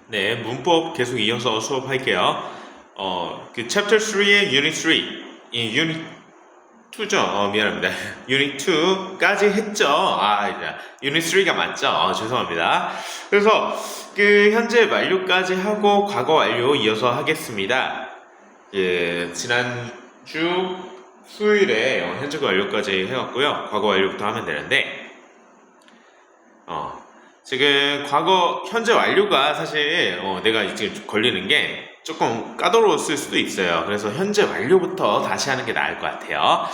네, 문법 계속 이어서 수업할게요. 그 챕터 3의 유닛 3, 이 유닛 2죠? 미안합니다. 유닛 2까지 했죠? 이제 유닛 3가 맞죠? 죄송합니다. 그래서 그 현재 완료까지 하고 과거 완료 이어서 하겠습니다. 지난주 수요일에 현재 완료까지 해왔고요. 과거 완료부터 하면 되는데, 지금 과거 현재 완료가 사실 내가 지금 걸리는 게 조금 까다로웠을 수도 있어요. 그래서 현재 완료부터 다시 하는 게 나을 것 같아요.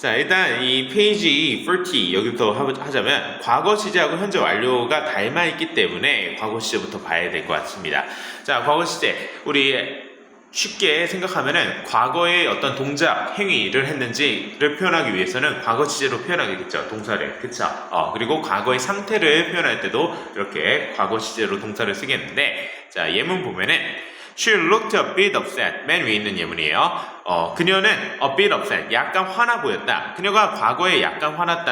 자, 일단 이 페이지 40 여기부터 하자면 과거 시제하고 현재 완료가 닮아 있기 때문에 과거 시제부터 봐야 될 것 같습니다. 자, 과거 시제 우리 쉽게 생각하면은 과거의 어떤 동작, 행위를 했는지를 표현하기 위해서는 과거 시제로 표현하겠죠. 동사를. 그쵸? 그리고 과거의 상태를 표현할 때도 이렇게 과거 시제로 동사를 쓰겠는데, 자, 예문 보면은 She looked a bit upset. 맨 위에 있는 예문이에요. 그녀는 a bit upset. 약간 화나 보였다. 그녀가 과거에 약간 화나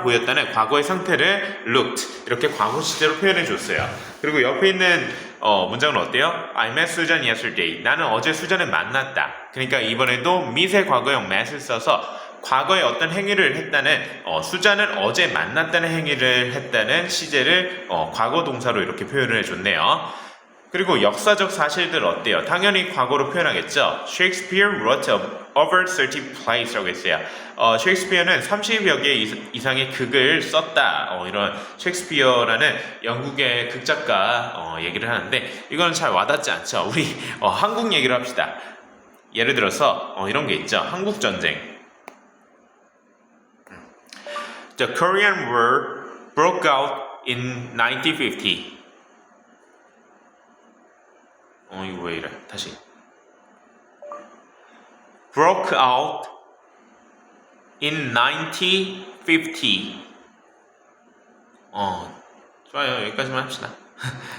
보였다는 과거의 상태를 looked. 이렇게 과거 시제로 표현해 줬어요. 그리고 옆에 있는 문장은 어때요? I met Susan yesterday. 나는 어제 수잔을 만났다. 그러니까 이번에도 미세 과거형 met을 써서 과거에 어떤 행위를 했다는 수잔은 어제 만났다는 행위를 했다는 시제를 과거 동사로 이렇게 표현을 해줬네요. 그리고 역사적 사실들 어때요? 당연히 과거로 표현하겠죠. Shakespeare wrote over 30 plays라고 했어요. 셰익스피어는 30여 개 이상의 극을 썼다. 이런 셰익스피어라는 영국의 극작가 얘기를 하는데 이건 잘 와닿지 않죠. 우리 한국 얘기를 합시다. 예를 들어서 이런 게 있죠. 한국 전쟁. The Korean War broke out in 1950. 이거 왜 이래? 다시. Broke out in 1950. 좋아요. 여기까지만 합시다.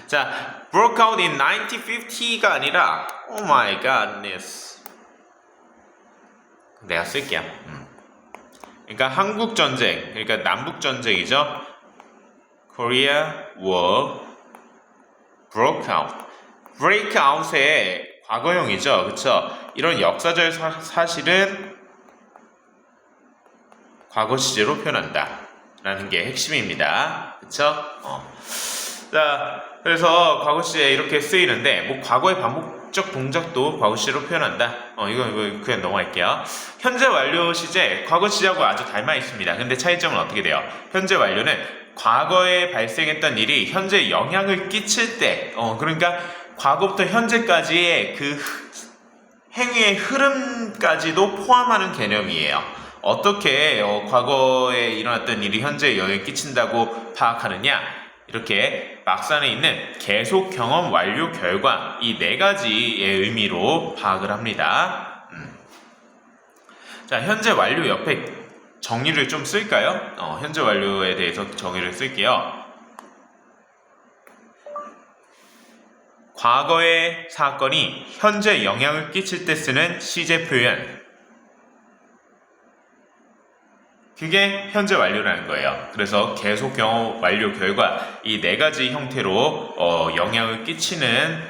자, broke out in 1950가 아니라 oh my godness. 내가 쓸게요. 그러니까 한국 전쟁, 그러니까 남북 전쟁이죠. Korea War broke out. break out의 과거형이죠. 그쵸? 이런 역사적 사실은 과거 시제로 표현한다 라는 게 핵심입니다. 그쵸? 자, 그래서 과거 시제 이렇게 쓰이는데 뭐 과거의 반복적 동작도 과거 시제로 표현한다. 이거 그냥 넘어갈게요. 현재 완료 시제 과거 시제하고 아주 닮아 있습니다. 근데 차이점은 어떻게 돼요? 현재 완료는 과거에 발생했던 일이 현재 영향을 끼칠 때 그러니까 과거부터 현재까지의 그 행위의 흐름까지도 포함하는 개념이에요. 어떻게 과거에 일어났던 일이 현재에 영향을 끼친다고 파악하느냐? 이렇게 막산에 있는 계속 경험 완료 결과 이 네 가지의 의미로 파악을 합니다. 자, 현재 완료 옆에 정의를 좀 쓸까요? 현재 완료에 대해서 정의를 쓸게요. 과거의 사건이 현재 영향을 끼칠 때 쓰는 시제 표현. 그게 현재 완료라는 거예요. 그래서 계속 경험 완료 결과 이 네 가지 형태로 영향을 끼치는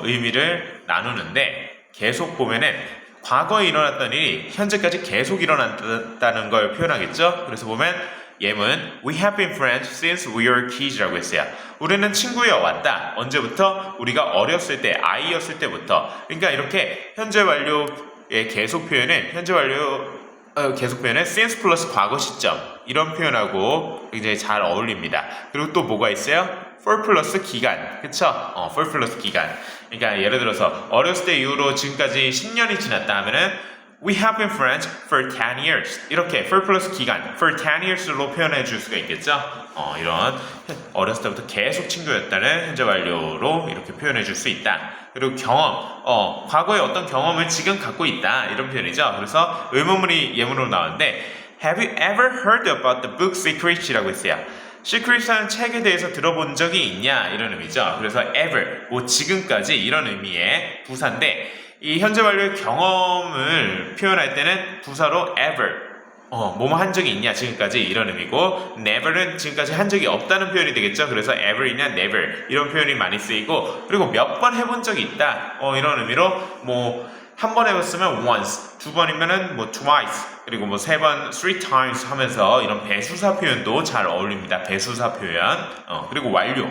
의미를 나누는데 계속 보면은 과거에 일어났던 일이 현재까지 계속 일어났다는 걸 표현하겠죠. 그래서 보면 예문 We have been friends since we were kids라고 했어요. 우리는 친구여 왔다. 언제부터? 우리가 어렸을 때, 아이였을 때부터. 그러니까 이렇게 현재 완료의 계속 표현은 현재 완료 계속 표현은 since 플러스 과거 시점 이런 표현하고 굉장히 잘 어울립니다. 그리고 또 뭐가 있어요? for 플러스 기간. 그쵸? for 플러스 기간. 그러니까 예를 들어서 어렸을 때 이후로 지금까지 10년이 지났다 하면은 We have been friends for 10 years. 이렇게 for 플러스 기간, for 10 years로 표현해 줄 수가 있겠죠? 이런 어렸을 때부터 계속 친구였다는 현재 완료로 이렇게 표현해 줄 수 있다. 그리고 경험, 과거에 어떤 경험을 지금 갖고 있다. 이런 표현이죠. 그래서 의문문이 예문으로 나오는데 Have you ever heard about the book Secrets이라고 했어요. Secrets라는 책에 대해서 들어본 적이 있냐? 이런 의미죠. 그래서 ever, 뭐 지금까지 이런 의미의 부사인데 이 현재 완료의 경험을 표현할 때는 부사로 ever 뭐뭐 한 적이 있냐 지금까지 이런 의미고 never는 지금까지 한 적이 없다는 표현이 되겠죠. 그래서 ever이나 never 이런 표현이 많이 쓰이고 그리고 몇 번 해본 적이 있다 이런 의미로 뭐 한 번 해봤으면 once, 두 번이면은 뭐 twice, 그리고 뭐 세 번 three times 하면서 이런 배수사 표현도 잘 어울립니다. 배수사 표현. 그리고 완료.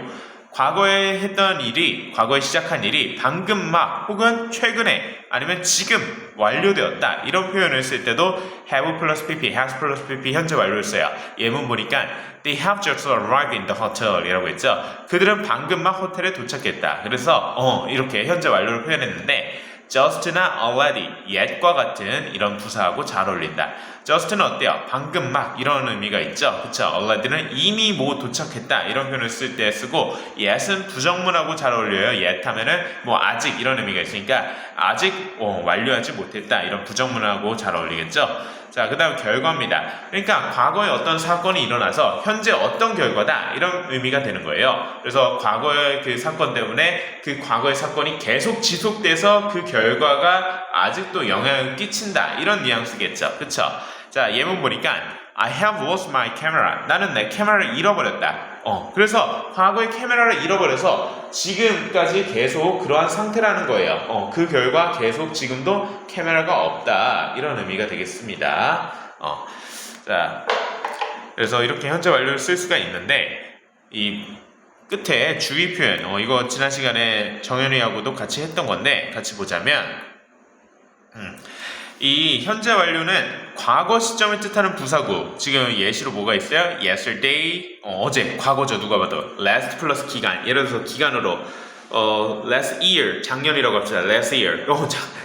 과거에 했던 일이, 과거에 시작한 일이 방금 막 혹은 최근에 아니면 지금 완료되었다 이런 표현을 쓸 때도 have 플러스 pp, has 플러스 pp 현재 완료를 써요. 예문 보니까 they have just arrived in the hotel 이라고 했죠. 그들은 방금 막 호텔에 도착했다. 그래서 이렇게 현재 완료를 표현했는데 just나 already, yet과 같은 이런 부사하고 잘 어울린다. just는 어때요? 방금 막 이런 의미가 있죠. 그쵸? already는 이미 뭐 도착했다 이런 표현을 쓸 때 쓰고 yet은 부정문하고 잘 어울려요. yet 하면은 뭐 아직 이런 의미가 있으니까 아직 완료하지 못했다 이런 부정문하고 잘 어울리겠죠. 자, 그 다음 결과입니다. 그러니까 과거에 어떤 사건이 일어나서 현재 어떤 결과다 이런 의미가 되는 거예요. 그래서 과거의 그 사건 때문에 그 과거의 사건이 계속 지속돼서 그 결과가 아직도 영향을 끼친다 이런 뉘앙스겠죠. 그쵸? 자, 예문 보니까 I have lost my camera. 나는 내 카메라를 잃어버렸다. 그래서 과거의 카메라를 잃어버려서 지금까지 계속 그러한 상태라는 거예요. 그 결과 계속 지금도 카메라가 없다. 이런 의미가 되겠습니다. 자, 그래서 이렇게 현재 완료를 쓸 수가 있는데, 이 끝에 주의 표현, 이거 지난 시간에 정현이하고도 같이 했던 건데, 같이 보자면, 이 현재 완료는 과거 시점을 뜻하는 부사구. 지금 예시로 뭐가 있어요? yesterday, 어제, 과거죠. 누가 봐도. last 플러스 기간. 예를 들어서 기간으로 last year, 작년이라고 합시다. last year.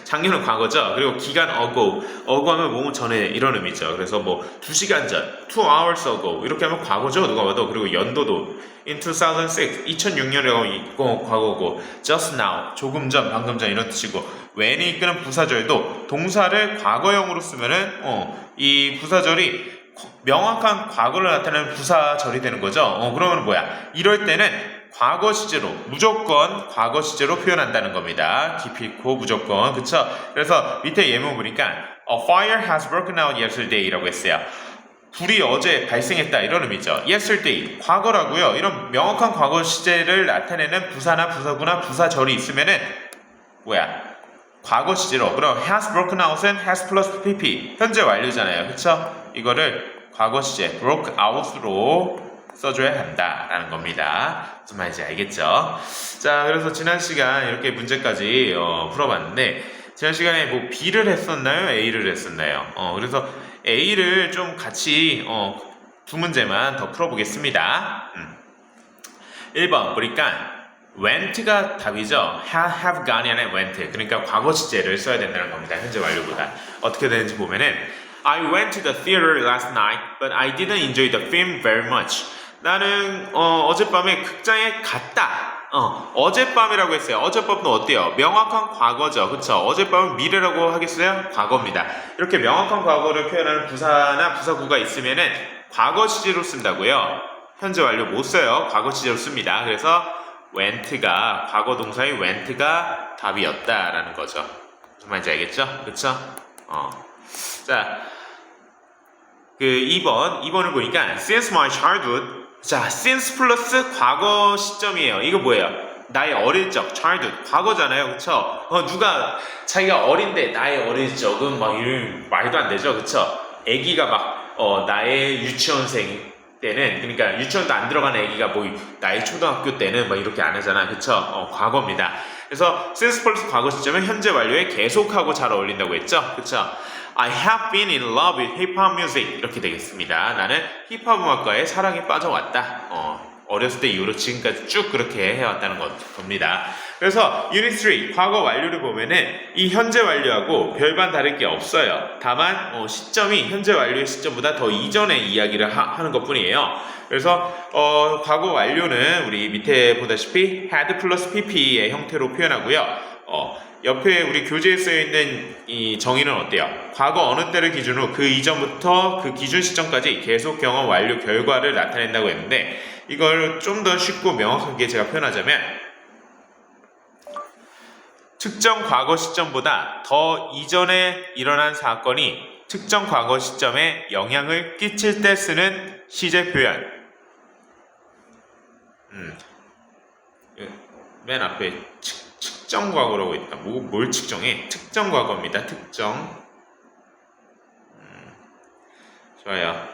작년은 과거죠. 그리고 기간 ago. ago 하면 뭐뭐 전에 이런 의미죠. 그래서 뭐 2시간 전, 2 hours ago. 이렇게 하면 과거죠. 누가 봐도. 그리고 연도도 in 2006, 2006년이라고 있고 과거고 just now, 조금 전, 방금 전 이런 뜻이고 when이 이끄는 부사절도 동사를 과거형으로 쓰면은 이 부사절이 명확한 과거를 나타내는 부사절이 되는 거죠. 그러면 뭐야? 이럴 때는 과거 시제로 무조건 과거 시제로 표현한다는 겁니다. 기필코 무조건. 그쵸? 그래서 밑에 예문 보니까 A fire has broken out yesterday라고 했어요. 불이 어제 발생했다 이런 의미죠. yesterday 과거라고요. 이런 명확한 과거 시제를 나타내는 부사나 부사구나 부사절이 있으면은 뭐야? 과거 시제로. 그럼 has broken out은 has 플러스 pp 현재 완료잖아요. 그쵸? 이거를 과거 시제 broke out로 써줘야 한다라는 겁니다. 무슨 말인지 알겠죠? 자, 그래서 지난 시간 이렇게 문제까지 풀어봤는데 지난 시간에 뭐 B를 했었나요? A를 했었나요? 그래서 A를 좀 같이 두 문제만 더 풀어보겠습니다. 1번 보니까 went가 답이죠. have gone 안에 went. 그러니까 과거 시제를 써야 된다는 겁니다. 현재 완료보다. 어떻게 되는지 보면은 I went to the theater last night, but I didn't enjoy the film very much. 나는 어젯밤에 극장에 갔다. 어젯밤이라고 했어요. 어젯밤도 어때요? 명확한 과거죠. 그쵸? 어젯밤은 미래라고 하겠어요? 과거입니다. 이렇게 명확한 과거를 표현하는 부사나 부사구가 있으면은 과거 시제로 쓴다고요. 현재 완료 못 써요. 과거 시제로 씁니다. 그래서 went가 과거 동사의 went가 답이었다라는 거죠. 무슨 말인지 알겠죠? 그쵸? 자, 그 2번을 보니까 since my childhood. 자, since 플러스 과거 시점이에요. 이거 뭐예요? 나의 어릴 적, childhood, 과거잖아요. 그쵸? 누가 자기가 어린데 나의 어릴 적은 막 이런 말도 안 되죠. 그쵸? 애기가 막 나의 유치원생 때는, 그러니까 유치원도 안 들어가는 애기가 뭐 나의 초등학교 때는 막 이렇게 안 하잖아. 그쵸? 과거입니다. 그래서 since 플러스 과거 시점은 현재 완료에 계속하고 잘 어울린다고 했죠. 그쵸? I have been in love with hip-hop music. 이렇게 되겠습니다. 나는 힙합 음악과에 사랑에 빠져왔다. 어렸을 때 이후로 지금까지 쭉 그렇게 해왔다는 겁니다. 그래서 유닛 3 과거 완료를 보면은 이 현재 완료하고 별반 다를 게 없어요. 다만 시점이 현재 완료의 시점보다 더 이전의 이야기를 하는 것뿐이에요. 그래서 과거 완료는 우리 밑에 보다시피 had 플러스 pp의 형태로 표현하고요. 옆에 우리 교재에 쓰여있는 이 정의는 어때요? 과거 어느 때를 기준으로 그 이전부터 그 기준 시점까지 계속 경험 완료 결과를 나타낸다고 했는데 이걸 좀 더 쉽고 명확하게 제가 표현하자면 특정 과거 시점보다 더 이전에 일어난 사건이 특정 과거 시점에 영향을 끼칠 때 쓰는 시제 표현. 맨 앞에 측정 과거라고 있다. 뭘 측정해? 특정 과거입니다. 특정. 좋아요.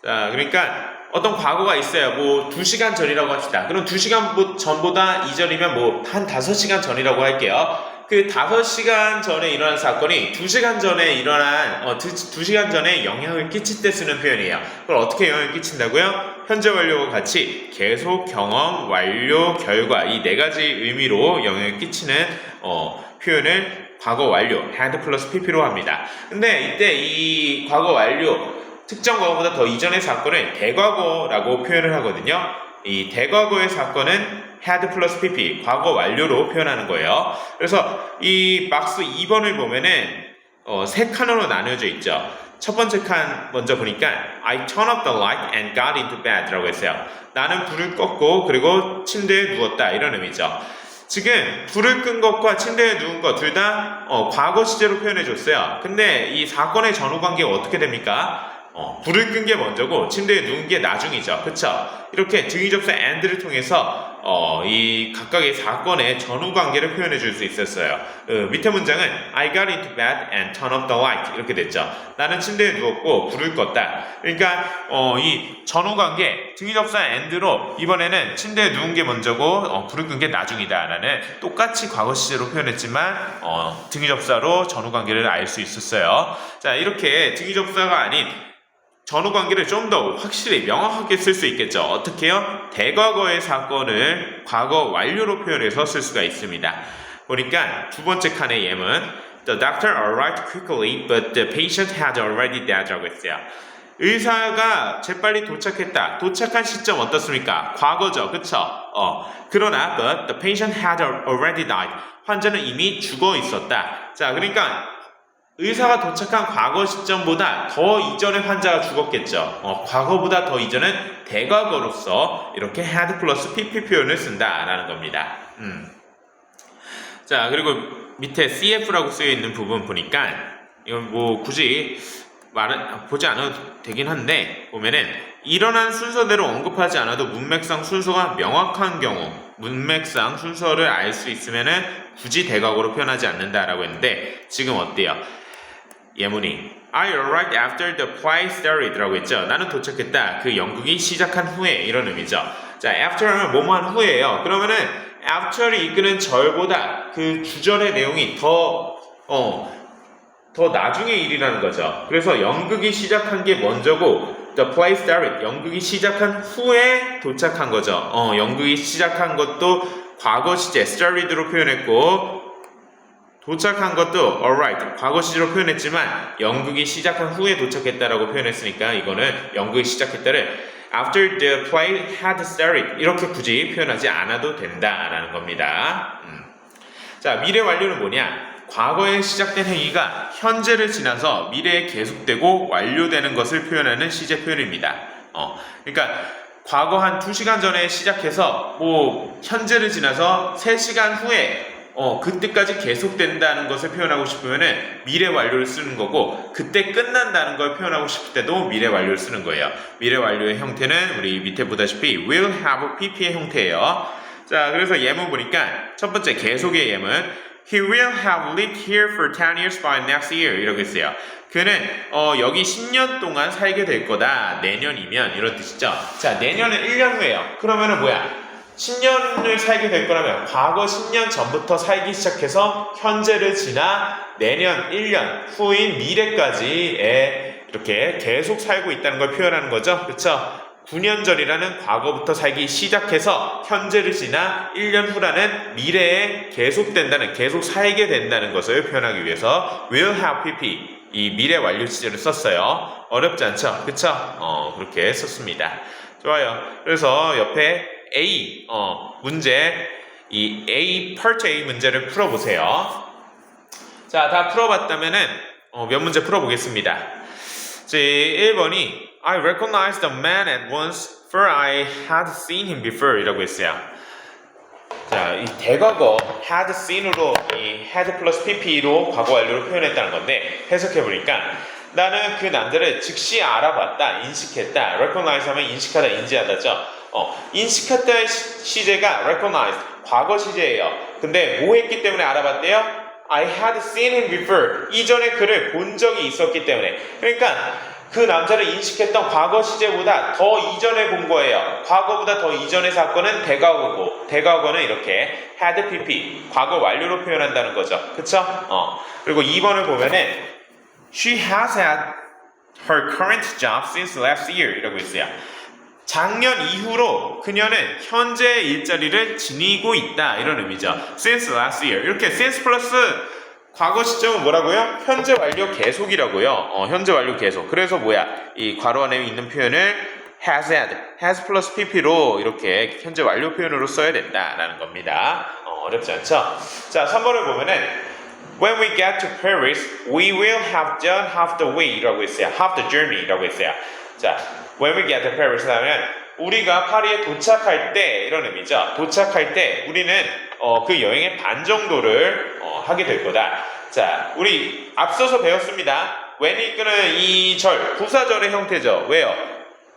자, 그러니까 어떤 과거가 있어요. 뭐 2시간 전이라고 합시다. 그럼 2시간 전보다 이전이면 뭐 한 5시간 전이라고 할게요. 그 5시간 전에 일어난 사건이 2시간 전에 일어난 2시간 전에 영향을 끼칠 때 쓰는 표현이에요. 그걸 어떻게 영향을 끼친다고요? 현재 완료와 같이 계속, 경험, 완료, 결과 이 4가지 의미로 영향을 끼치는 표현을 과거 완료 had 플러스 pp로 합니다. 근데 이때 이 과거 완료 특정 과거보다 더 이전의 사건을 대과거라고 표현을 하거든요. 이 대과거의 사건은 had 플러스 pp, 과거 완료로 표현하는 거예요. 그래서 이 박스 2번을 보면은 3칸으로 나뉘어져 있죠. 첫 번째 칸 먼저 보니까 I turned up the light and got into bed 라고 했어요. 나는 불을 껐고 그리고 침대에 누웠다 이런 의미죠. 지금 불을 끈 것과 침대에 누운 것 둘 다 과거 시제로 표현해 줬어요. 근데 이 사건의 전후 관계가 어떻게 됩니까? 불을 끈 게 먼저고 침대에 누운 게 나중이죠. 그쵸? 이렇게 등위접수 and를 통해서 이 각각의 사건의 전후 관계를 표현해 줄 수 있었어요. 밑에 문장은 I got into bed and turned up the light 이렇게 됐죠. 나는 침대에 누웠고 불을 껐다. 그러니까 이 전후 관계 등위접수 and로 이번에는 침대에 누운 게 먼저고 불을 끈 게 나중이다 라는 똑같이 과거 시제로 표현했지만 등위접수로 전후 관계를 알 수 있었어요. 자, 이렇게 등위접수가 아닌 전후 관계를 좀 더 확실히 명확하게 쓸 수 있겠죠. 어떻게요? 대과거의 사건을 과거 완료로 표현해서 쓸 수가 있습니다. 보니까 두 번째 칸의 예문 The doctor arrived quickly, but the patient had already died 라고 했어요. 의사가 재빨리 도착했다. 도착한 시점 어떻습니까? 과거죠. 그쵸? 그러나 but the patient had already died. 환자는 이미 죽어 있었다. 자, 그러니까 의사가 도착한 과거 시점보다 더 이전에 환자가 죽었겠죠. 과거보다 더 이전은 대과거로서 이렇게 had 플러스 pp 표현을 쓴다라는 겁니다. 자, 그리고 밑에 cf라고 쓰여 있는 부분 보니까 이건 뭐 굳이 보지 않아도 되긴 한데 보면은 일어난 순서대로 언급하지 않아도 문맥상 순서가 명확한 경우 문맥상 순서를 알 수 있으면은 굳이 대과거로 표현하지 않는다라고 했는데 지금 어때요? 예문이 I arrived after the play started 라고 했죠. 나는 도착했다. 그 연극이 시작한 후에 이런 의미죠. 자, after는 뭐뭐한 후에예요. 그러면은 after를 이끄는 절보다 그 주절의 내용이 더 나중의 일이라는 거죠. 그래서 연극이 시작한 게 먼저고 the play started 연극이 시작한 후에 도착한 거죠. 연극이 시작한 것도 과거 시제 started로 표현했고 도착한 것도 alright 과거 시제로 표현했지만 연극이 시작한 후에 도착했다라고 표현했으니까 이거는 연극이 시작했다를 after the play had started 이렇게 굳이 표현하지 않아도 된다라는 겁니다. 자, 미래 완료는 뭐냐? 과거에 시작된 행위가 현재를 지나서 미래에 계속되고 완료되는 것을 표현하는 시제 표현입니다. 그러니까 과거 한 2시간 전에 시작해서 뭐 현재를 지나서 3시간 후에 그때까지 계속된다는 것을 표현하고 싶으면은 미래 완료를 쓰는 거고 그때 끝난다는 걸 표현하고 싶을 때도 미래 완료를 쓰는 거예요. 미래 완료의 형태는 우리 밑에 보다시피 will have pp의 형태예요. 자, 그래서 예문 보니까 첫 번째 계속의 예문 He will have lived here for 10 years by next year 이라고 했어요. 그는 여기 10년 동안 살게 될 거다. 내년이면 이런 뜻이죠. 자, 내년은 1년 후예요. 그러면은 뭐야? 10년을 살게 될 거라면 과거 10년 전부터 살기 시작해서 현재를 지나 내년 1년 후인 미래까지에 이렇게 계속 살고 있다는 걸 표현하는 거죠. 그렇죠? 9년 전이라는 과거부터 살기 시작해서 현재를 지나 1년 후라는 미래에 계속된다는 계속 살게 된다는 것을 표현하기 위해서 will have pp 이 미래 완료 시제를 썼어요. 어렵지 않죠? 그렇죠? 그렇게 썼습니다. 좋아요. 그래서 옆에 A 문제 이 A part A 문제를 풀어보세요. 자, 다 풀어봤다면은 몇 문제 풀어보겠습니다. 제 1번이 I recognized the man at once for I had seen him before 이라고 했어요. 자, 이 대과거 had seen으로 이 had 플러스 pp로 과거 완료를 표현했다는 건데 해석해보니까 나는 그 남자를 즉시 알아봤다, 인식했다. recognize 하면 인식하다, 인지하다죠. 인식했다 시제가 recognize, 과거 시제예요. 근데 뭐 했기 때문에 알아봤대요? I had seen him before. 이전에 그를 본 적이 있었기 때문에. 그러니까 그 남자를 인식했던 과거 시제보다 더 이전에 본 거예요. 과거보다 더 이전의 사건은 대과거고, 대과거는 이렇게 had pp, 과거 완료로 표현한다는 거죠. 그쵸? 그리고 2번을 보면은 She has had her current job since last year 이라고 있어요. 작년 이후로 그녀는 현재 일자리를 지니고 있다 이런 의미죠. Since last year 이렇게 since 플러스 과거 시점은 뭐라고요? 현재 완료 계속이라고요. 현재 완료 계속. 그래서 뭐야? 이 괄호 안에 있는 표현을 has had, has 플러스 pp로 이렇게 현재 완료 표현으로 써야 된다라는 겁니다. 어렵지 않죠? 자, 3번을 보면은 When we get to Paris, we will have done half the way라고 했어요. half the journey라고 했어요. 자, when we get to Paris 하면 우리가 파리에 도착할 때 이런 의미죠. 도착할 때 우리는 그 여행의 반 정도를 하게 될 거다. 자, 우리 앞서서 배웠습니다. when이 이끄는 이 절, 부사절의 형태죠. 왜요?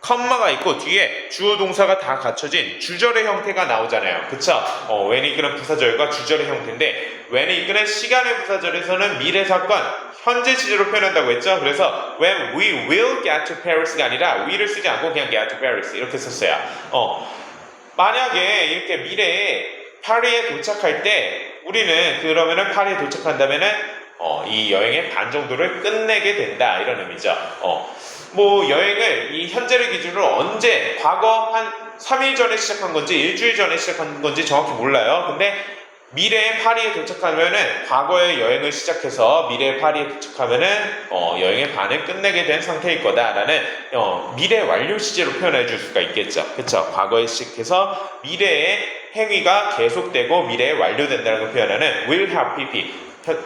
컴마가 있고 뒤에 주어 동사가 다 갖춰진 주절의 형태가 나오잖아요. 그쵸? when이 이끄는 부사절과 주절의 형태인데 when이 이끄는 시간의 부사절에서는 미래 사건, 현재 시제로 표현한다고 했죠. 그래서 when we will get to Paris가 아니라 we를 쓰지 않고 그냥 get to Paris 이렇게 썼어요. 만약에 이렇게 미래에 파리에 도착할 때 우리는 그러면은 파리에 도착한다면은 이 여행의 반 정도를 끝내게 된다 이런 의미죠. 뭐 여행을 이 현재를 기준으로 언제 과거 한 3일 전에 시작한 건지 일주일 전에 시작한 건지 정확히 몰라요. 근데 미래의 파리에 도착하면은 과거의 여행을 시작해서 미래의 파리에 도착하면은 여행의 반을 끝내게 된 상태일 거다라는 미래 완료 시제로 표현해 줄 수가 있겠죠. 그렇죠? 과거에 시작해서 미래의 행위가 계속되고 미래에 완료된다는 걸 표현하는 will have pp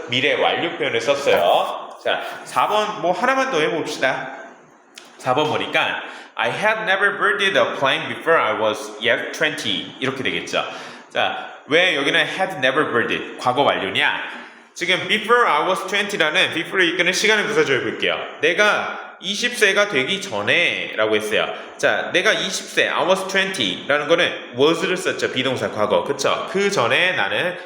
미래 완료 표현을 썼어요. 자, 4번 뭐 하나만 더 해봅시다. 4번 보니까 I had never boarded a plane before I was yet 20 이렇게 되겠죠. 자, 왜 여기는 had never boarded 과거 완료냐? 지금 before I was 20라는 before를 이끄는 시간을 부사절 볼게요. 내가 20세가 되기 전에 라고 했어요. 자, 내가 20세 I was 20 라는 거는 was를 썼죠. 비동사 과거. 그쵸? 그 전에 나는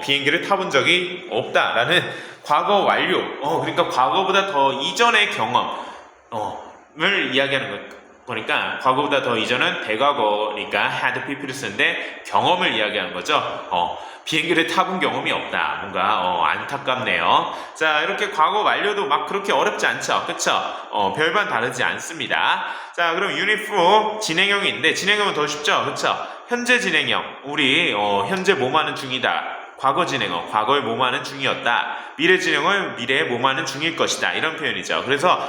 비행기를 타본 적이 없다 라는 과거 완료. 그러니까 과거보다 더 이전의 경험을 이야기하는 거니까 과거보다 더 이전은 대과거니까 had pp를 쓰는데 경험을 이야기하는 거죠. 비행기를 타본 경험이 없다. 뭔가 안타깝네요. 자, 이렇게 과거 완료도 막 그렇게 어렵지 않죠. 그쵸? 별반 다르지 않습니다. 자, 그럼 유닛 4 진행형인데 진행형은 더 쉽죠. 그쵸? 현재 진행형. 우리 현재 뭐하는 중이다. 과거 진행어, 과거에 뭐하는 중이었다. 미래 진행어, 미래에 뭐하는 중일 것이다. 이런 표현이죠. 그래서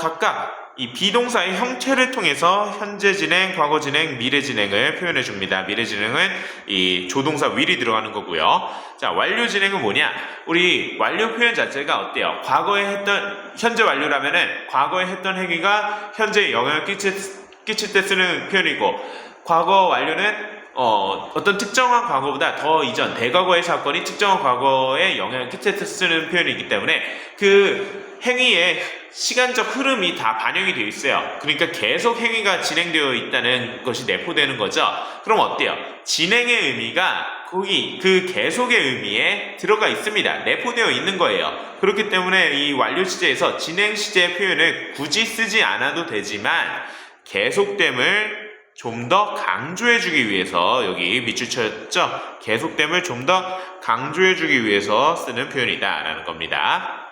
각각 이 비동사의 형태를 통해서 현재 진행, 과거 진행, 미래 진행을 표현해 줍니다. 미래 진행은 이 조동사 will이 들어가는 거고요. 자, 완료 진행은 뭐냐? 우리 완료 표현 자체가 어때요? 과거에 했던, 현재 완료라면은 과거에 했던 행위가 현재에 영향을 끼칠 때 쓰는 표현이고, 과거 완료는 어떤 특정한 과거보다 더 이전, 대과거의 사건이 특정한 과거에 영향을 끼칠 때 쓰는 표현이기 때문에 그 행위의 시간적 흐름이 다 반영이 되어 있어요. 그러니까 계속 행위가 진행되어 있다는 것이 내포되는 거죠. 그럼 어때요? 진행의 의미가 거기 그 계속의 의미에 들어가 있습니다. 내포되어 있는 거예요. 그렇기 때문에 이 완료 시제에서 진행 시제 표현을 굳이 쓰지 않아도 되지만 계속됨을 좀 더 강조해주기 위해서 여기 밑줄 쳤죠? 계속됨을 좀 더 강조해주기 위해서 쓰는 표현이다 라는 겁니다.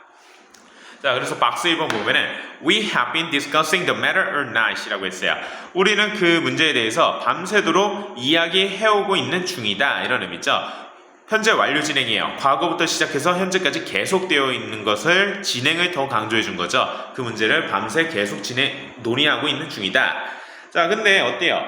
자, 그래서 박스 1번 보면은 We have been discussing the matter all night 이라고 했어요. 우리는 그 문제에 대해서 밤새도록 이야기해오고 있는 중이다 이런 의미죠. 현재 완료 진행이에요. 과거부터 시작해서 현재까지 계속되어 있는 것을 진행을 더 강조해 준 거죠. 그 문제를 밤새 계속 논의하고 있는 중이다. 자, 근데 어때요?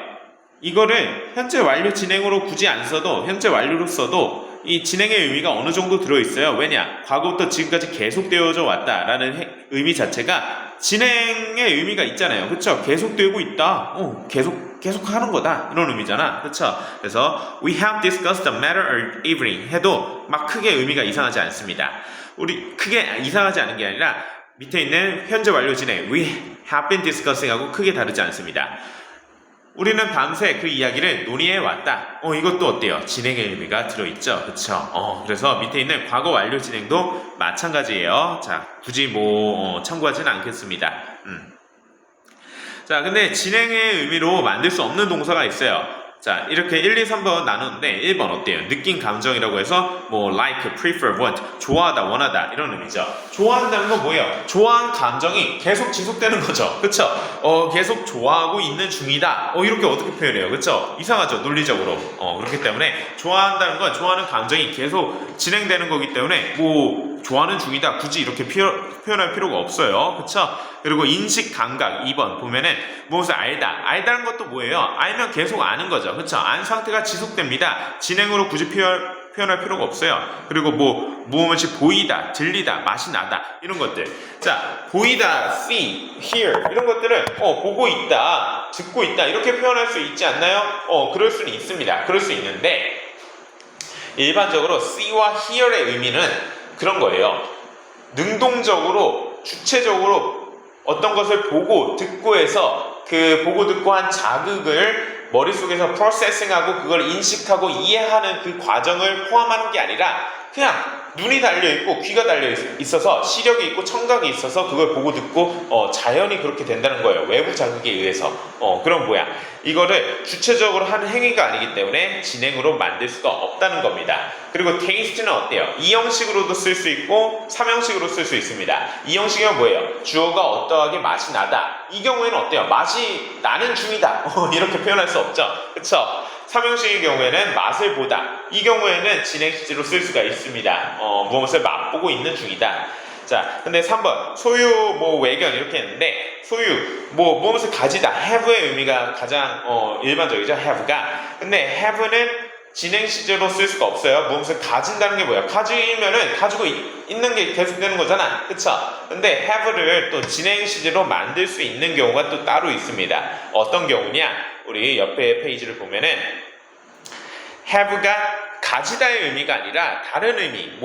이거를 현재 완료 진행으로 굳이 안 써도 현재 완료로 써도 이 진행의 의미가 어느 정도 들어있어요. 왜냐? 과거부터 지금까지 계속되어져 왔다라는 의미 자체가 진행의 의미가 있잖아요. 그렇죠? 계속되고 있다. 계속 하는 거다. 이런 의미잖아. 그렇죠? 그래서 we have discussed the matter all evening 해도 막 크게 의미가 이상하지 않습니다. 우리 크게 이상하지 않은 게 아니라 밑에 있는 현재 완료 진행 we have been discussing 하고 크게 다르지 않습니다. 우리는 밤새 그 이야기를 논의해 왔다. 이것도 어때요? 진행의 의미가 들어있죠. 그쵸? 그래서 밑에 있는 과거 완료 진행도 마찬가지예요. 자, 굳이 참고하지는 않겠습니다. 자, 근데 진행의 의미로 만들 수 없는 동사가 있어요. 자, 이렇게 1, 2, 3번 나눴는데 1번 어때요? 느낀 감정이라고 해서 like, prefer, want, 좋아하다, 원하다 이런 의미죠. 좋아한다는 건 뭐예요? 좋아한 감정이 계속 지속되는 거죠. 그쵸? 계속 좋아하고 있는 중이다. 이렇게 어떻게 표현해요? 그쵸? 이상하죠? 논리적으로. 그렇기 때문에 좋아한다는 건 좋아하는 감정이 계속 진행되는 거기 때문에 좋아하는 중이다. 굳이 이렇게 표현할 필요가 없어요. 그쵸? 그리고 인식 감각 2번 보면은 무엇을 알다. 알다는 것도 뭐예요? 알면 계속 아는 거죠. 그쵸? 안 상태가 지속됩니다. 진행으로 굳이 표현할 필요가 없어요. 그리고 무엇이 보이다, 들리다, 맛이 나다 이런 것들. 자, 보이다, see, hear 이런 것들은 보고 있다, 듣고 있다 이렇게 표현할 수 있지 않나요? 그럴 수는 있습니다. 그럴 수 있는데 일반적으로 see와 hear의 의미는 그런 거예요. 능동적으로, 주체적으로 어떤 것을 보고 듣고 해서 그 보고 듣고 한 자극을 머릿속에서 프로세싱하고 그걸 인식하고 이해하는 그 과정을 포함하는 게 아니라 그냥 눈이 달려있고 귀가 달려있어서 시력이 있고 청각이 있어서 그걸 보고 듣고 자연히 그렇게 된다는 거예요. 외부 자극에 의해서. 그럼 뭐야? 이거를 주체적으로 하는 행위가 아니기 때문에 진행으로 만들 수가 없다는 겁니다. 그리고 taste는 어때요? 2형식으로도 쓸 수 있고 3형식으로 쓸 수 있습니다. 2형식은 뭐예요? 주어가 어떠하게 맛이 나다. 이 경우에는 어때요? 맛이 나는 중이다. 이렇게 표현할 수 없죠. 그쵸? 3형식의 경우에는 맛을 보다. 이 경우에는 진행시제로 쓸 수가 있습니다. 무엇을 맛보고 있는 중이다. 자, 근데 3번 소유, 외견 이렇게 했는데 소유, 무엇을 가지다. have의 의미가 가장 일반적이죠. have가. 근데 have는 진행시제로 쓸 수가 없어요. 무엇을 가진다는 게 뭐야? 가지면은 가지고 있는 게 계속되는 거잖아. 그쵸? 근데 have를 또 진행시제로 만들 수 있는 경우가 또 따로 있습니다. 어떤 경우냐? 우리 옆에 페이지를 보면은 have가 가지다의 의미가 아니라 다른 의미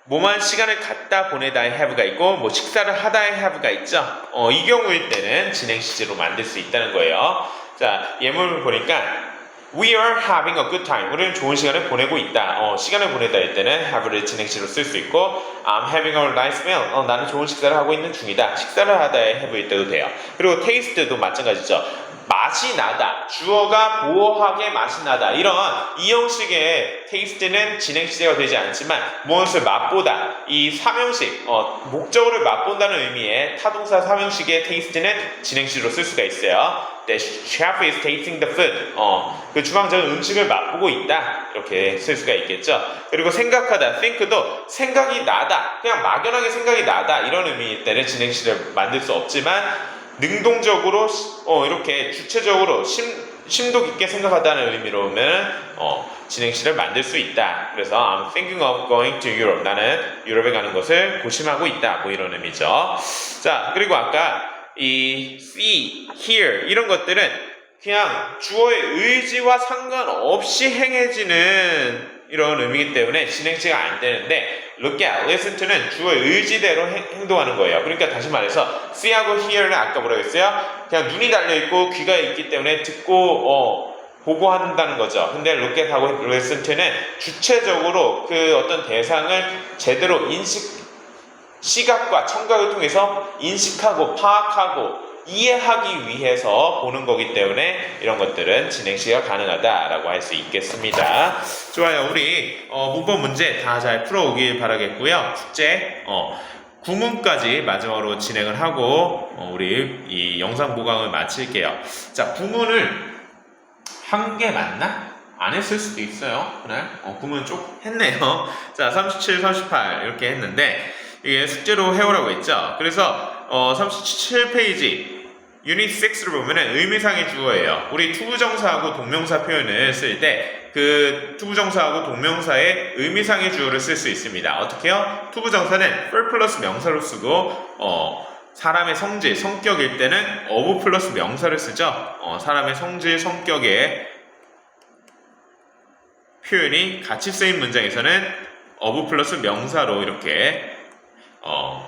뭐만 시간을 갖다 보내다의 have가 있고 식사를 하다의 have가 있죠. 이 경우일 때는 진행시제로 만들 수 있다는 거예요. 자, 예문을 보니까 We are having a good time. 우리는 좋은 시간을 보내고 있다. 시간을 보내다 할 때는 have를 진행시로 쓸 수 있고 I'm having a nice meal. 나는 좋은 식사를 하고 있는 중이다. 식사를 하다에 have일 때도 돼요. 그리고 taste도 마찬가지죠. 맛이 나다. 주어가 보호하게 맛이 나다. 이런 이 형식의 taste는 진행시제가 되지 않지만 무엇을 맛보다. 이 3형식 목적어를 맛본다는 의미의 타동사 3형식의 taste는 진행시로 쓸 수가 있어요. The chef is tasting the food. 그 주방장은 음식을 맛보고 있다. 이렇게 쓸 수가 있겠죠. 그리고 생각하다, think도 생각이 나다. 그냥 막연하게 생각이 나다. 이런 의미일 때는 진행시를 만들 수 없지만 능동적으로 이렇게 주체적으로 심도 깊게 생각하다는 의미로는 진행시를 만들 수 있다. 그래서 I'm thinking of going to Europe. 나는 유럽에 가는 것을 고심하고 있다. 이런 의미죠. 자, 그리고 아까 이 see, hear 이런 것들은 그냥 주어의 의지와 상관없이 행해지는 이런 의미이기 때문에 진행시가 안 되는데 look at, listen to는 주어의 의지대로 행동하는 거예요. 그러니까 다시 말해서 see하고 hear는 아까 뭐라고 했어요? 그냥 눈이 달려있고 귀가 있기 때문에 듣고 보고 한다는 거죠. 근데 look at하고 listen to는 주체적으로 그 어떤 대상을 제대로 시각과 청각을 통해서 인식하고 파악하고 이해하기 위해서 보는 거기 때문에 이런 것들은 진행시가 가능하다라고 할 수 있겠습니다. 좋아요. 우리 문법 문제 다 잘 풀어오길 바라겠고요. 숙제 구문까지 마지막으로 진행을 하고 우리 이 영상 보강을 마칠게요. 자, 구문을 한 개 맞나? 안 했을 수도 있어요. 그날 구문 쭉 했네요. 자, 37, 38 이렇게 했는데 이게 숙제로 해오라고 했죠. 그래서 37페이지 유닛 6를 보면은 의미상의 주어예요. 우리 투부정사하고 동명사 표현을 쓸 때 그 투부정사하고 동명사의 의미상의 주어를 쓸 수 있습니다. 어떻게요? 투부정사는 for 플러스 명사로 쓰고 사람의 성질, 성격일 때는 of 플러스 명사를 쓰죠. 사람의 성질, 성격의 표현이 같이 쓰인 문장에서는 of 플러스 명사로 이렇게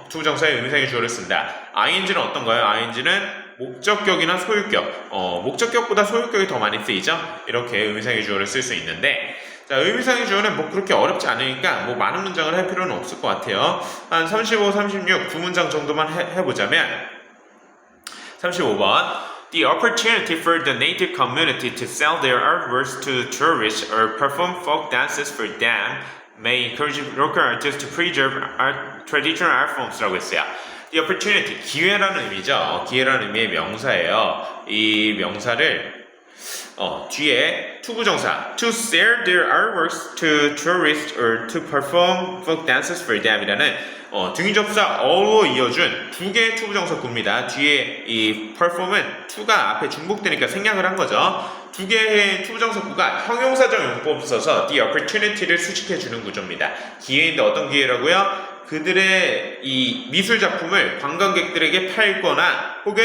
투부정사의 의미상의 주어를 쓴다. ing는 어떤가요? ing는 목적격이나 소유격, 목적격보다 소유격이 더 많이 쓰이죠? 이렇게 의미상의 주어를 쓸 수 있는데, 자, 의미상의 주어는 뭐 그렇게 어렵지 않으니까 뭐 많은 문장을 할 필요는 없을 것 같아요. 한 35, 36, 두 문장 정도만 해보자면, 35번. The opportunity for the native community to sell their artworks to tourists or perform folk dances for them may encourage local artists to preserve traditional art forms라고 했어요. The opportunity, 기회라는 의미죠. 기회라는 의미의 명사예요. 이 명사를 뒤에 투부정사 to sell their artworks to tourists or to perform folk dances for them 이라는 등위접사 어로 이어준 두 개의 투부정사 구입니다. 뒤에 이 perform은 to가 앞에 중복되니까 생략을 한 거죠. 두 개의 투부정사 구가 형용사적 용법을 써서 the opportunity를 수식해 주는 구조입니다. 기회인데 어떤 기회라고요? 그들의 이 미술 작품을 관광객들에게 팔거나 혹은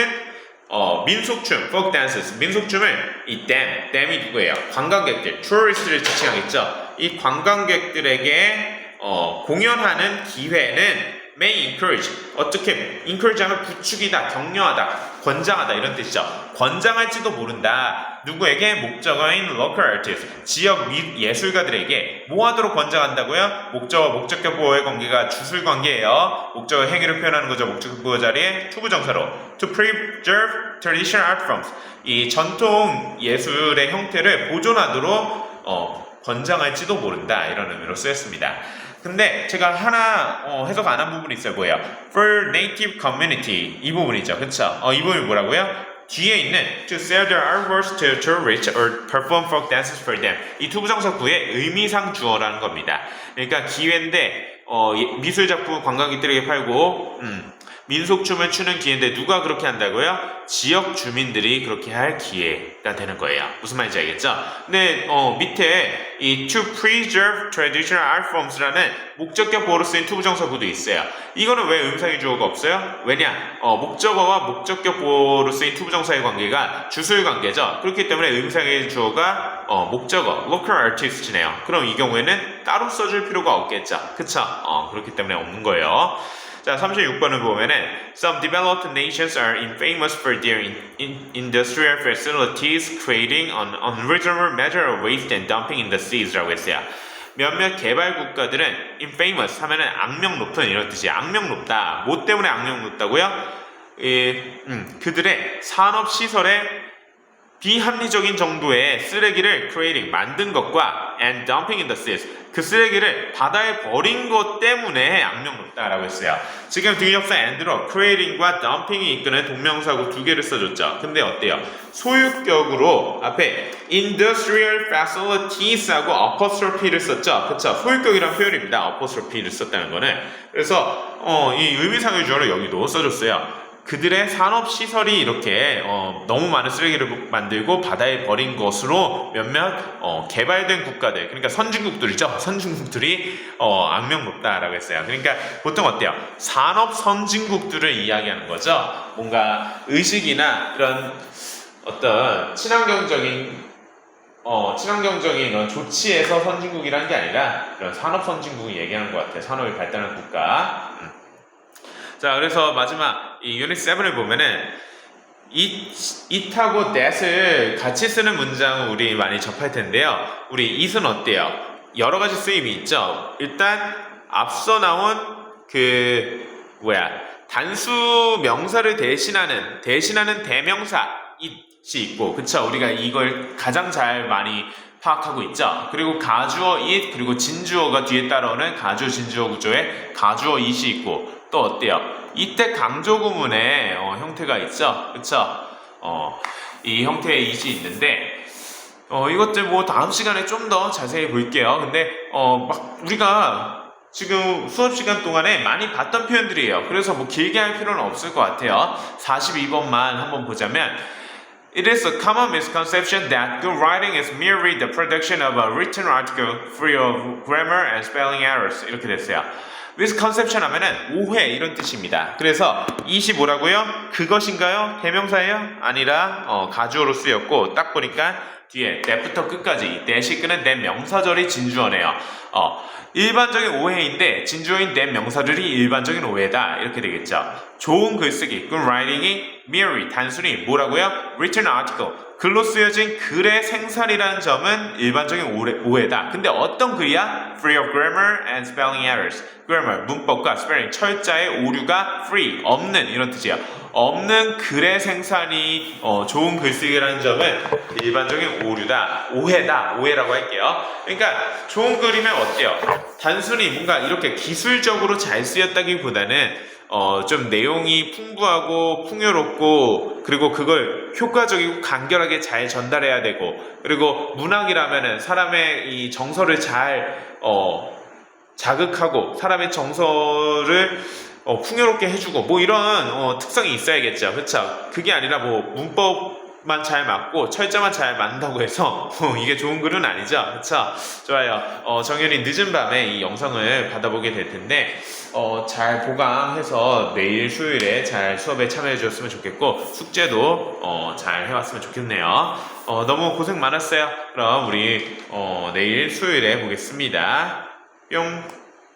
민속춤, folk dances, 민속춤을 이 them이 누구예요? 관광객들, tourist를 지칭하겠죠. 이 관광객들에게 공연하는 기회는 may encourage, 어떻게 encourage하면 부추기다, 격려하다, 권장하다 이런 뜻이죠. 권장할지도 모른다. 누구에게? 목적어인 local artist, 지역 예술가들에게 뭐 하도록 권장한다고요? 목적어, 목적격 보호의 관계가 주술 관계예요. 목적어 행위를 표현하는 거죠. 목적격 보호 자리에 투부정사로 to preserve traditional art forms, 이 전통 예술의 형태를 보존하도록 권장할지도 모른다 이런 의미로 쓰였습니다. 근데 제가 하나 해석 안 한 부분이 있어요. 뭐예요? For native community 이 부분이죠. 그쵸? 이 부분이 뭐라고요? 뒤에 있는 to sell their artworks to tourists or perform folk dances for them 이 투부정사 구의 의미상 주어라는 겁니다. 그러니까 기회인데 미술 작품 관광객들에게 팔고 민속춤을 추는 기회인데 누가 그렇게 한다고요? 지역 주민들이 그렇게 할 기회가 되는 거예요. 무슨 말인지 알겠죠? 근데 밑에 이 to preserve traditional art forms라는 목적격 보호로 쓰인 투부정사 구도 있어요. 이거는 왜 의미상의 주어가 없어요? 왜냐? 목적어와 목적격 보호로 쓰인 투부정사의 관계가 주술 관계죠. 그렇기 때문에 의미상의 주어가 목적어 local artist네요. 그럼 이 경우에는 따로 써줄 필요가 없겠죠. 그쵸? 그렇기 때문에 없는 거예요. 자, 36번을 보면은 Some developed nations are infamous for their industrial facilities creating an unreasonable measure of waste and dumping in the seas라고 했어요. 몇몇 개발 국가들은 infamous 하면은 악명 높은 이런 뜻이에요. 악명 높다. 뭐 때문에 악명 높다고요? 그들의 산업 시설에 비합리적인 정도의 쓰레기를 creating 만든 것과 and dumping in the seas 그 쓰레기를 바다에 버린 것 때문에 악명 높다라고 했어요. 지금 등위접사 and로 creating과 dumping이 이끄는 동명사구 두 개를 써줬죠. 근데 어때요? 소유격으로 앞에 industrial facilities하고 apostrophe를 썼죠. 그쵸? 소유격이란 표현입니다. apostrophe를 썼다는 거는. 그래서 이 의미상의 주어를 여기도 써줬어요. 그들의 산업시설이 이렇게 너무 많은 쓰레기를 만들고 바다에 버린 것으로 몇몇 개발된 국가들, 그러니까 선진국들이죠. 선진국들이 악명 높다라고 했어요. 그러니까 보통 어때요? 산업 선진국들을 이야기하는 거죠. 뭔가 의식이나 이런 어떤 친환경적인 이런 조치에서 선진국이라는 게 아니라 이런 산업 선진국을 얘기하는 것 같아요. 산업이 발달한 국가. 자, 그래서 마지막 이 유닛 7을 보면은 it하고 that을 같이 쓰는 문장을 우리 많이 접할 텐데요. 우리 it은 어때요? 여러 가지 쓰임이 있죠. 일단 앞서 나온 단수 명사를 대신하는 대명사 it이 있고, 그쵸? 우리가 이걸 가장 잘 많이 파악하고 있죠. 그리고 가주어 it 그리고 진주어가 뒤에 따라오는 가주어 진주어 구조에 가주어 it이 있고, 또 어때요? 이때 강조 구문의 형태가 있죠. 그쵸? 이 형태의 it이 있는데 이것들 뭐 다음 시간에 좀 더 자세히 볼게요. 근데 막 우리가 지금 수업 시간 동안에 많이 봤던 표현들이에요. 그래서 뭐 길게 할 필요는 없을 것 같아요. 42번만 한번 보자면 It is a common misconception that good writing is merely the production of a written article free of grammar and spelling errors. 이렇게 됐어요. misconception 하면은 오해 이런 뜻입니다. 그래서 it이 뭐라고요? 그것인가요? 대명사예요? 아니라 가주어로 쓰였고 딱 보니까 뒤에 that부터 끝까지 that이 끄는 that 명사절이 진주어네요. 일반적인 오해인데 진주어인 that 명사절이 일반적인 오해다 이렇게 되겠죠. 좋은 글쓰기, good writing이 merely 단순히 뭐라고요? written article 글로 쓰여진 글의 생산이라는 점은 일반적인 오해다. 근데 어떤 글이야? free of grammar and spelling errors. grammar 문법과 spelling 철자의 오류가 free 없는 이런 뜻이야. 없는 글의 생산이 좋은 글쓰기라는 점은 일반적인 오해라고 할게요. 그러니까 좋은 글이면 어때요? 단순히 뭔가 이렇게 기술적으로 잘 쓰였다기보다는 좀 내용이 풍부하고 풍요롭고 그리고 그걸 효과적이고 간결하게 잘 전달해야 되고 그리고 문학이라면은 사람의 이 정서를 잘 자극하고 사람의 정서를 풍요롭게 해주고 뭐 이런 특성이 있어야겠죠. 그렇죠? 그게 아니라 뭐 문법만 잘 맞고 철자만 잘 맞는다고 해서 이게 좋은 글은 아니죠. 그렇죠? 좋아요. 정연이 늦은 밤에 이 영상을 받아보게 될 텐데 잘 보강해서 내일 수요일에 잘 수업에 참여해 주셨으면 좋겠고 숙제도 잘 해왔으면 좋겠네요. 너무 고생 많았어요. 그럼 우리 내일 수요일에 보겠습니다. 뿅.